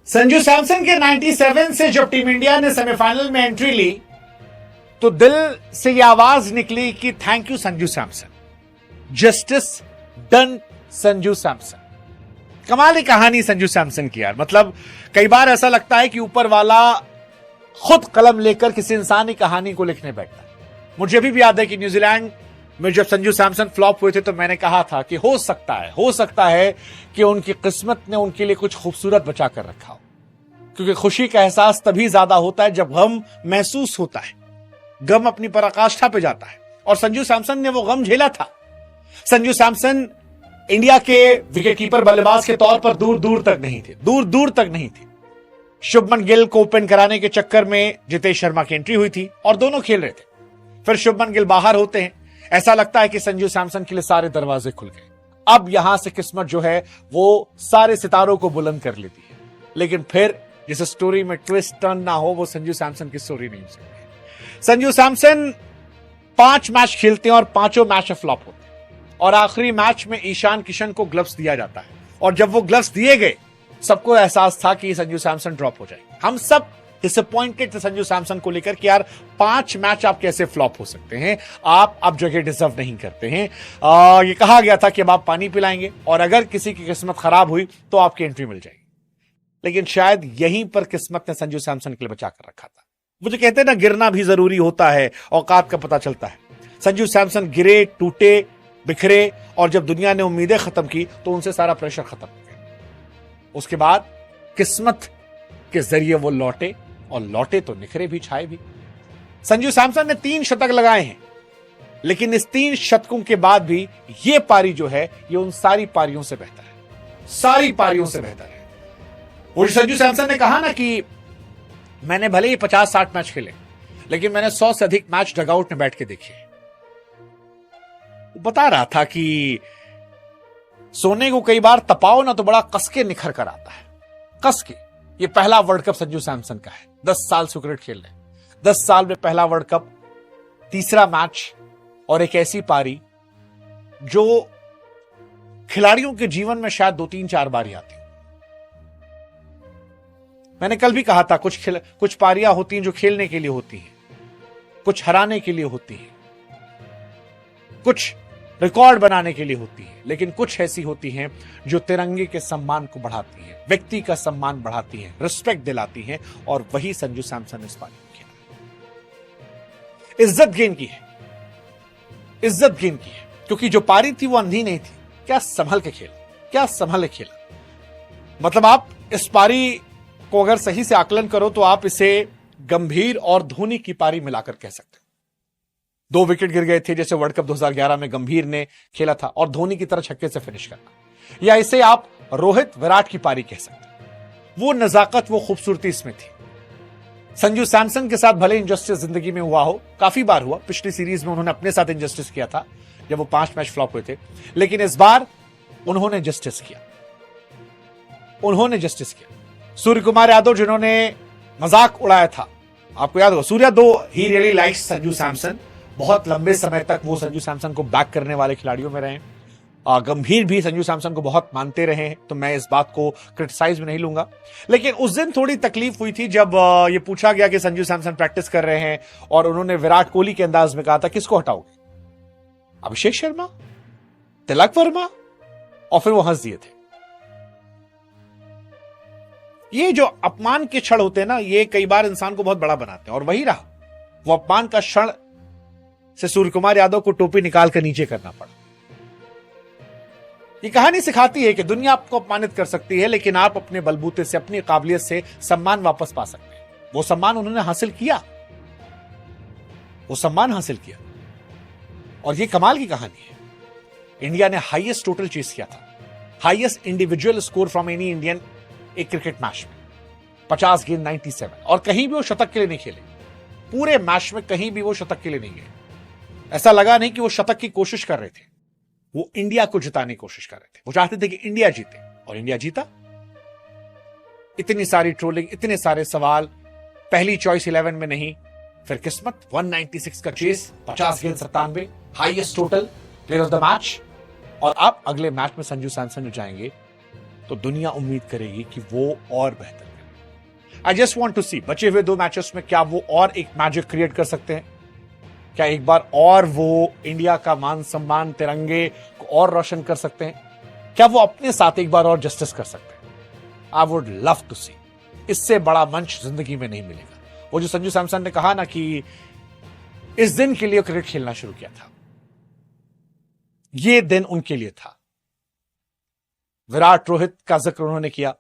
संजू सैमसन के 97 से जब टीम इंडिया ने सेमीफाइनल में एंट्री ली तो दिल से यह आवाज निकली कि thank you Sanju Samson, justice done Sanju Samson. कमाल की कहानी संजू सैमसन की यार। मतलब कई बार ऐसा लगता है कि ऊपर वाला खुद कलम लेकर किसी इंसान की कहानी को लिखने बैठता है। मुझे अभी भी याद है कि न्यूजीलैंड में जब संजू सैमसन फ्लॉप हुए थे तो मैंने कहा था कि हो सकता है कि उनकी किस्मत ने उनके लिए कुछ खूबसूरत बचा कर रखा हो, क्योंकि खुशी का एहसास तभी ज्यादा होता है जब गम महसूस होता है, गम अपनी पराकाष्ठा पे जाता है। और संजू सैमसन ने वो गम झेला था। संजू सैमसन इंडिया के विकेटकीपर बल्लेबाज के तौर पर दूर दूर तक नहीं थे। शुभमन गिल को ओपन कराने के चक्कर में जितेश शर्मा की एंट्री हुई थी और दोनों खेल रहे थे। फिर शुभमन गिल बाहर होते हैं, ऐसा लगता है कि संजू सैमसन के लिए सारे दरवाजे खुल गए। अब यहां से किस्मत जो है वो सारे सितारों को बुलंद कर लेती है। लेकिन फिर जिस स्टोरी में ट्विस्ट टर्न ना हो वो संजू सैमसन की स्टोरी नहीं हो सकती। संजू सैमसन 5 मैच खेलते हैं और 5 मैच फ्लॉप होते हैं और आखिरी मैच में ईशान किशन को ग्लव्स दिया जाता है। और जब वो ग्लव्स दिए गए सबको एहसास था कि संजू सैमसन ड्रॉप हो जाएंगे। हम सब डिसअपॉइंटेड थे संजू सैमसन को लेकर कि यार 5 मैच आप कैसे फ्लॉप हो सकते हैं, आप अब जगह डिजर्व नहीं करते हैं। ये कहा गया था कि अब आप पानी पिलाएंगे और अगर किसी की किस्मत खराब हुई तो आपकी एंट्री मिल जाएगी। लेकिन शायद यहीं पर किस्मत ने संजू सैमसन के लिए बचा कर रखा था। वो जो कहते हैं ना, गिरना भी जरूरी होता है, औकात का पता चलता है। संजू सैमसन गिरे, टूटे, बिखरे और जब दुनिया ने उम्मीदें खत्म की तो उनसे सारा प्रेशर खत्म हो गया। उसके बाद किस्मत के जरिए वो लौटे और लौटे तो निखरे भी, छाए भी। संजू सैमसन ने 3 शतक लगाए हैं, लेकिन इस 3 शतकों के बाद भी ये पारी जो है ये उन सारी पारियों से बेहतर है। और संजू सैमसन ने कहा ना कि मैंने भले ही 50-60 मैच खेले लेकिन मैंने 100 से अधिक मैच डगआउट में बैठ के देखे। वो बता रहा था कि सोने को कई बार तपाओ ना तो बड़ा कसके निखर कर आता है, कसके। ये पहला वर्ल्ड कप संजू सैमसन का है। 10 साल से क्रिकेट खेल रहे हैं, 10 साल में पहला वर्ल्ड कप, तीसरा मैच और एक ऐसी पारी जो खिलाड़ियों के जीवन में शायद 2-3-4 बार ही आती। मैंने कल भी कहा था कुछ पारियां होती हैं जो खेलने के लिए होती हैं, कुछ हराने के लिए होती हैं, कुछ रिकॉर्ड बनाने के लिए होती है, लेकिन कुछ ऐसी होती हैं जो तिरंगे के सम्मान को बढ़ाती हैं, व्यक्ति का सम्मान बढ़ाती हैं, रिस्पेक्ट दिलाती हैं। और वही संजू सैमसन ने इस पारी में किया। इज्जत गेन की है, क्योंकि जो पारी थी वो अंधी नहीं थी। क्या संभल के खेला। मतलब आप इस पारी को अगर सही से आकलन करो तो आप इसे गंभीर और धोनी की पारी मिलाकर कह सकते हो। 2 विकेट गिर गए थे जैसे वर्ल्ड कप 2011 में गंभीर ने खेला था और धोनी की तरह छक्के से फिनिश करना, या इसे आप रोहित विराट की पारी कह सकते हैं। वो नजाकत, वो खूबसूरती इसमें थी। संजू सैमसन के साथ भले इंजस्टिस जिंदगी में हुआ हो, काफी बार हुआ। पिछली सीरीज में उन्होंने अपने साथ इंजस्टिस किया था जब वो 5 मैच फ्लॉप हुए थे, लेकिन इस बार उन्होंने जस्टिस किया। सूर्य कुमार यादव जिन्होंने मजाक उड़ाया था, आपको याद होगा, सूर्या दो he really likes Sanju Samson. बहुत लंबे समय तक वो संजू सैमसन को बैक करने वाले खिलाड़ियों में रहे। गंभीर भी संजू सैमसन को बहुत मानते रहे हैं, तो मैं इस बात को क्रिटिसाइज में नहीं लूंगा। लेकिन उस दिन थोड़ी तकलीफ हुई थी जब ये पूछा गया कि संजू सैमसन प्रैक्टिस कर रहे हैं और उन्होंने विराट कोहली के अंदाज में कहा था किसको हटाओगे, अभिषेक शर्मा, तिलक वर्मा, और फिर वो हंस दिए थे। ये जो अपमान के क्षण होते हैं ना, ये कई बार इंसान को बहुत बड़ा बनाते हैं और वही रहा। वो अपमान का क्षण से सूर्य कुमार यादव को टोपी निकाल कर नीचे करना पड़ा। ये कहानी सिखाती है कि दुनिया आपको अपमानित कर सकती है, लेकिन आप अपने बलबूते से, अपनी काबिलियत से सम्मान वापस पा सकते हैं। वो सम्मान उन्होंने हासिल किया, और ये कमाल की कहानी है। इंडिया ने हाईएस्ट टोटल चेस किया था, highest individual score from any Indian एक क्रिकेट मैच में, 50 गेंद 97, और कहीं भी वो शतक के लिए नहीं खेले। पूरे मैच में कहीं भी वो शतक के लिए नहीं गए। ऐसा लगा नहीं कि वो शतक की कोशिश कर रहे थे, वो इंडिया को जिताने की कोशिश कर रहे थे। वो चाहते थे कि इंडिया जीते और इंडिया जीता। इतनी सारी ट्रोलिंग, इतने सारे सवाल, पहली चॉइस 11 में नहीं, फिर किस्मत, 196 का चेस, 50 गेंद 97, highest total, player of the match. और अब अगले मैच में संजू सैमसन जो जाएंगे तो दुनिया उम्मीद करेगी कि वो और बेहतर करें। आई जस्ट वॉन्ट टू सी बचे हुए 2 मैचेस में क्या वो और एक मैजिक क्रिएट कर सकते हैं, क्या एक बार और वो इंडिया का मान सम्मान तिरंगे को और रोशन कर सकते हैं, क्या वो अपने साथ एक बार और जस्टिस कर सकते हैं। आई वुड लव टू सी। इससे बड़ा मंच जिंदगी में नहीं मिलेगा। वो जो संजू सैमसन ने कहा ना कि इस दिन के लिए क्रिकेट खेलना शुरू किया था, ये दिन उनके लिए था। विराट रोहित का जिक्र उन्होंने किया,